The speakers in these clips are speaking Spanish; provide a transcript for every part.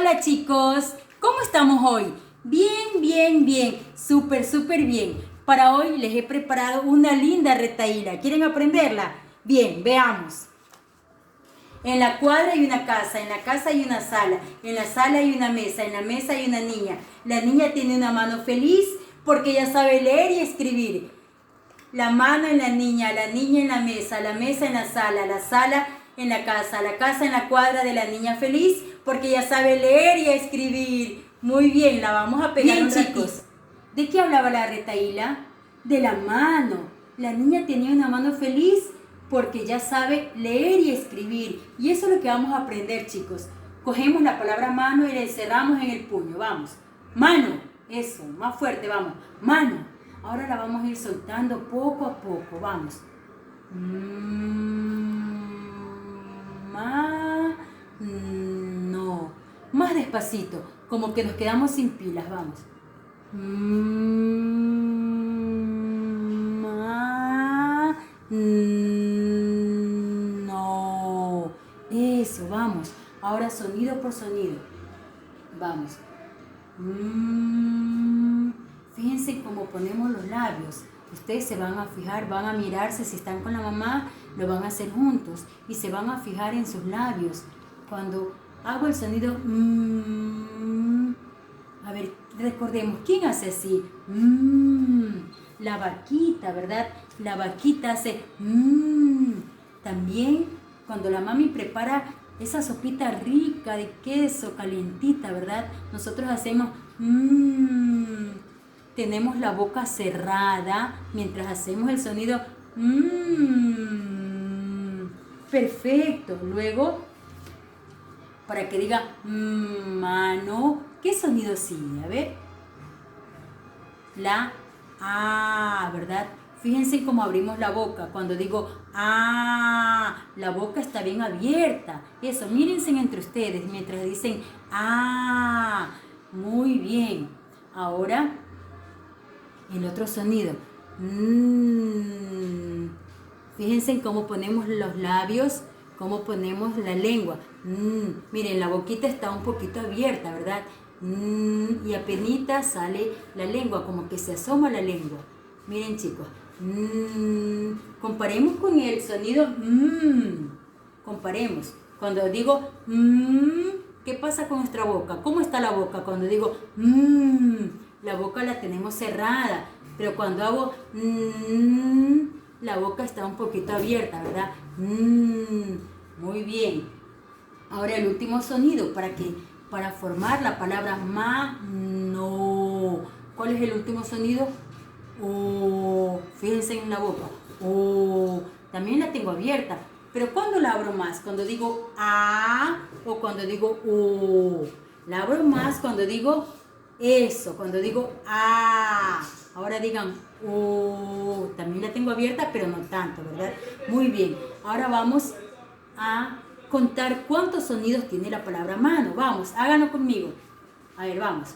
Hola chicos, ¿cómo estamos hoy? Bien, súper bien. Para hoy les he preparado una linda retahíla. ¿Quieren aprenderla? Bien, veamos. En la cuadra hay una casa, en la casa hay una sala, en la sala hay una mesa, en la mesa hay una niña. La niña tiene una mano feliz porque ella sabe leer y escribir. La mano en la niña en la mesa en la sala en la casa en la cuadra de la niña feliz porque ella sabe leer y escribir. Muy bien, la vamos a pegar. Bien, chicos, ¿de qué hablaba la retahíla? De la mano. La niña tenía una mano feliz porque ya sabe leer y escribir. Y eso es lo que vamos a aprender, chicos. Cogemos la palabra mano y la encerramos en el puño. Vamos. Mano. Eso, más fuerte, vamos. Mano. Ahora la vamos a ir soltando poco a poco. Vamos. No. Más despacito. Como que nos quedamos sin pilas. Vamos. No. Eso, vamos. Ahora sonido por sonido. Vamos. Fíjense cómo ponemos los labios. Ustedes se van a fijar, van a mirarse, si están con la mamá, lo van a hacer juntos. Y se van a fijar en sus labios. Cuando hago el sonido, a ver, recordemos, ¿quién hace así? La vaquita, ¿verdad? La vaquita hace También cuando la mami prepara esa sopita rica de queso, calientita, ¿verdad? Nosotros hacemos Tenemos la boca cerrada mientras hacemos el sonido Perfecto. Luego, para que diga mano, ¿qué sonido sigue? A ver. La A, ¿verdad? Fíjense cómo abrimos la boca. Cuando digo la boca está bien abierta. Eso, mírense entre ustedes mientras dicen muy bien. Ahora, el otro sonido. Fíjense cómo ponemos los labios, cómo ponemos la lengua. Miren, la boquita está un poquito abierta, ¿verdad? Y apenas sale la lengua, como que se asoma la lengua. Miren, chicos. Comparemos con el sonido comparemos. Cuando digo ¿qué pasa con nuestra boca? ¿Cómo está la boca? Cuando digo la boca la tenemos cerrada, pero cuando hago la boca está un poquito abierta, ¿verdad? Muy bien. Ahora el último sonido para formar la palabra mano. ¿Cuál es el último sonido? O. Fíjense en la boca. O. También la tengo abierta. Pero ¿cuándo la abro más? Cuando digo a o cuando digo o. La abro más cuando digo eso, cuando digo a. Ahora digan o. También la tengo abierta, pero no tanto, ¿verdad? Muy bien. Ahora vamos a contar cuántos sonidos tiene la palabra mano. Vamos, háganlo conmigo. A ver, vamos.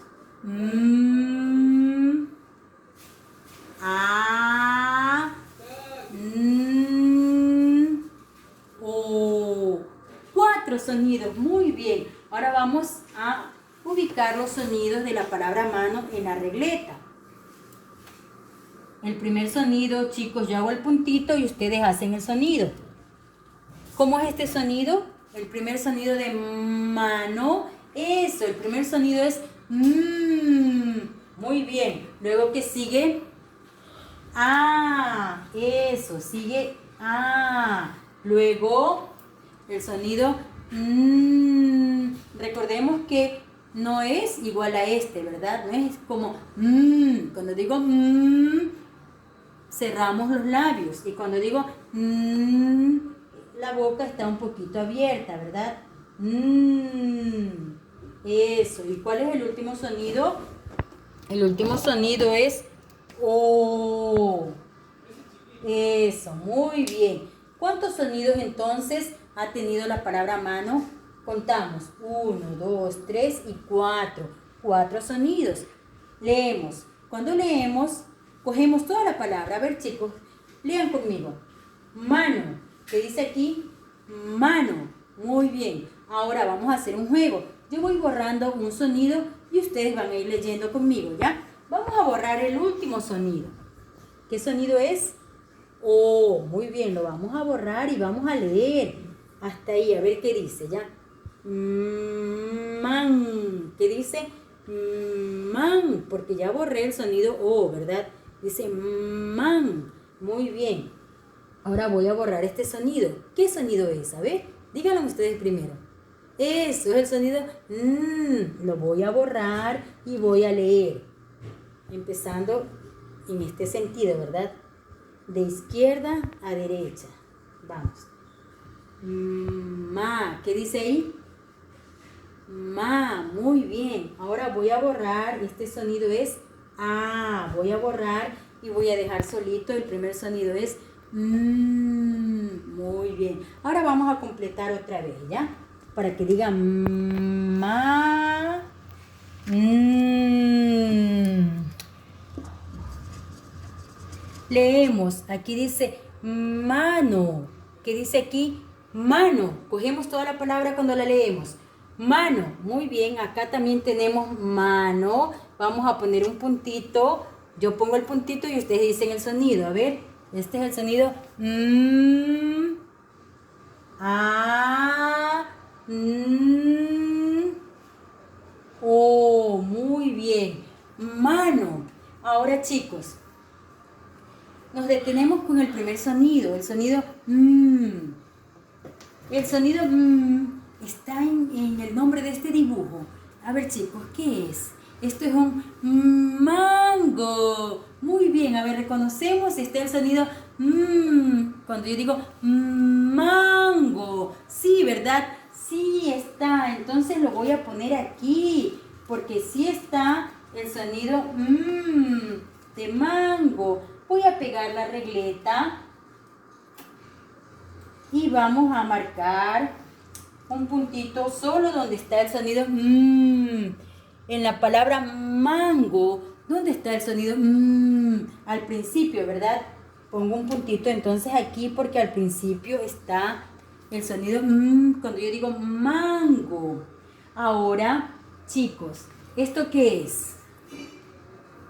O. 4 sonidos, muy bien. Ahora vamos a ubicar los sonidos de la palabra mano en la regleta. El primer sonido, chicos, yo hago el puntito y ustedes hacen el sonido. ¿Cómo es este sonido? El primer sonido de mano. Eso, el primer sonido es muy bien. Luego, ¿qué sigue? Eso, sigue Luego, el sonido recordemos que no es igual a este, ¿verdad? No es como cuando digo cerramos los labios. Y cuando digo la boca está un poquito abierta, ¿verdad? Eso. ¿Y cuál es el último sonido? El último sonido es O. Eso, muy bien. ¿Cuántos sonidos entonces ha tenido la palabra mano? Contamos. 1, 2, 3 y 4. 4 sonidos. Leemos. Cuando leemos, cogemos toda la palabra. A ver, chicos, lean conmigo. Mano. ¿Qué dice aquí? Mano. Muy bien. Ahora vamos a hacer un juego. Yo voy borrando un sonido y ustedes van a ir leyendo conmigo, ¿ya? Vamos a borrar el último sonido. ¿Qué sonido es? Oh, muy bien, lo vamos a borrar y vamos a leer. Hasta ahí, a ver qué dice, ¿ya? Man. ¿Qué dice? Man, porque ya borré el sonido O, ¿verdad? Dice man. Muy bien. Ahora voy a borrar este sonido. ¿Qué sonido es? A ver, díganlo ustedes primero. Eso es el sonido. Lo voy a borrar y voy a leer. Empezando en este sentido, ¿verdad? De izquierda a derecha. Vamos. Ma. ¿Qué dice ahí? Ma. Muy bien. Ahora voy a borrar. Este sonido es A. Voy a borrar y voy a dejar solito. El primer sonido es muy bien. Ahora vamos a completar otra vez, ¿ya? Para que diga ma. Leemos. Aquí dice mano. ¿Qué dice aquí? Mano. Cogemos toda la palabra cuando la leemos. Mano. Muy bien. Acá también tenemos mano. Vamos a poner un puntito. Yo pongo el puntito y ustedes dicen el sonido. A ver. Este es el sonido. Oh, muy bien. Mano. Ahora, chicos, nos detenemos con el primer sonido. El sonido El sonido está en el nombre de este dibujo. A ver, chicos, ¿qué es? Esto es un mango. Muy bien, a ver, reconocemos, está el sonido cuando yo digo mango. Sí, ¿verdad? Sí está. Entonces lo voy a poner aquí, porque sí está el sonido de mango. Voy a pegar la regleta y vamos a marcar un puntito solo donde está el sonido en la palabra mango. ¿Dónde está el sonido al principio, verdad? Pongo un puntito entonces aquí porque al principio está el sonido cuando yo digo mango. Ahora, chicos, ¿esto qué es?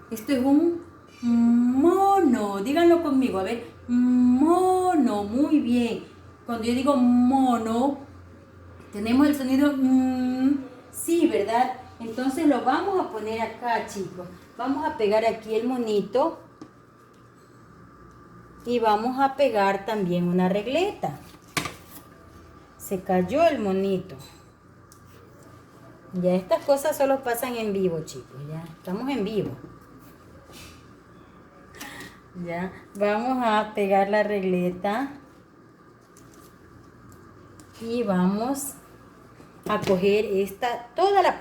Esto es un mono. Díganlo conmigo, a ver. Mono, muy bien. Cuando yo digo mono, tenemos el sonido sí, ¿verdad? Entonces lo vamos a poner acá, chicos. Vamos a pegar aquí el monito. Y vamos a pegar también una regleta. Se cayó el monito. Ya estas cosas solo pasan en vivo, chicos. Ya estamos en vivo. Ya vamos a pegar la regleta. Y vamos a coger toda la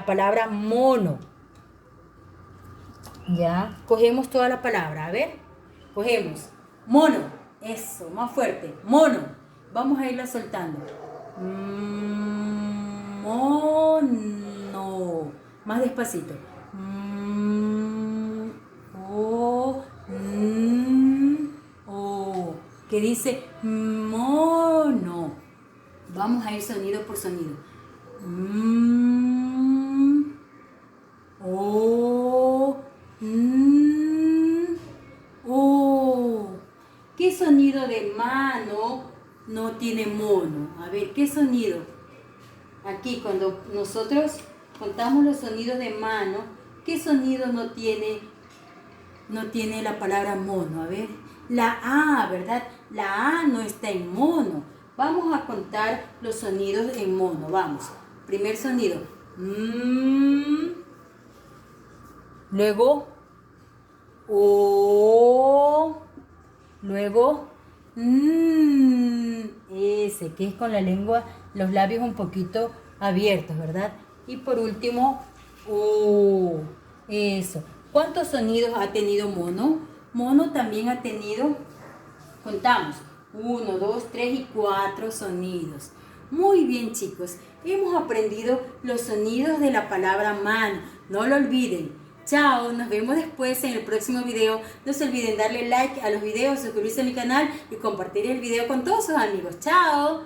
palabra mono. Ya, cogemos toda la palabra, a ver, cogemos mono, eso, más fuerte, mono, vamos a irla soltando, mono, más despacito, que dice mono. Vamos a ir sonido por sonido. ¿Qué sonido de mano no tiene mono? A ver, ¿qué sonido? Aquí cuando nosotros contamos los sonidos de mano, ¿qué sonido no tiene la palabra mono? A ver, la A, ¿verdad? La A no está en mono. Vamos a contar los sonidos en mono. Vamos. Primer sonido. Luego. O. Luego. Ese, que es con la lengua, los labios un poquito abiertos, ¿verdad? Y por último. O. Eso. ¿Cuántos sonidos ha tenido mono? Mono también ha tenido. Contamos. 1, 2, 3 y 4 sonidos. Muy bien, chicos. Hemos aprendido los sonidos de la palabra mano. No lo olviden. Chao, nos vemos después en el próximo video. No se olviden darle like a los videos, suscribirse a mi canal y compartir el video con todos sus amigos. Chao.